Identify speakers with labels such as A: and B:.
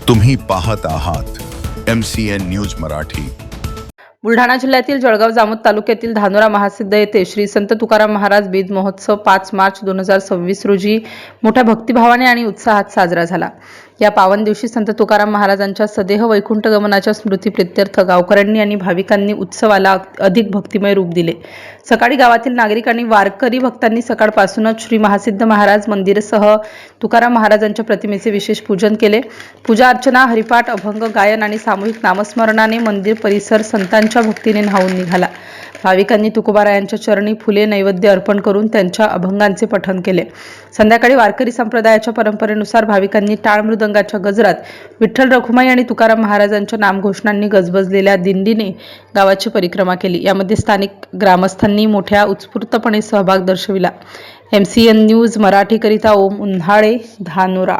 A: तुम्ही पाहत आहात MCN न्यूज मराठी।
B: बुलढाणा जिल्ह्यातील जळगाव जामोद तालुक्यातील धानोरा महासिद्ध येथे श्री संत तुकाराम महाराज बीज महोत्सव 5 मार्च 2026 रोजी मोठ्या भक्तिभावाने आणि उत्साहात साजरा झाला। या पावन दिवशी संत तुकाराम महाराजांच्या सदेह वैकुंठ गमनाच्या स्मृती प्रित्यर्थ गावकऱ्यांनी आणि भाविकांनी उत्सवाला अधिक भक्तिमय रूप दिले। सकाळी गावातील नागरिक आणि वारकरी भक्तांनी सकाळपासूनच श्री महासिद्ध महाराज मंदिरासह तुकाराम महाराजांच्या प्रतिमेचे विशेष पूजन केले। पूजा अर्चना, हरिपाठ, अभंग गायन आणि सामूहिक नामस्मरणाने मंदिर परिसर संतांच्या भक्तीने न्हाऊन निघाला। भाविकांनी तुकोबारायांच्या चरणी फुले नैवेद्य अर्पण करून त्यांच्या अभंगांचे पठण केले। संध्याकाळी वारकरी संप्रदायाच्या परंपरेनुसार भाविकांनी टाळ मृदंगाच्या गजरात विठ्ठल रखुमाई आणि तुकाराम महाराजांच्या नामघोषणांनी गजबजलेल्या दिंडीने गावाची परिक्रमा केली। यामध्ये स्थानिक ग्रामस्थांनी मोठ्या उत्स्फूर्तपणे सहभाग दर्शविला। MCN न्यूज मराठी करिता ओम उन्हाळे, धानोरा।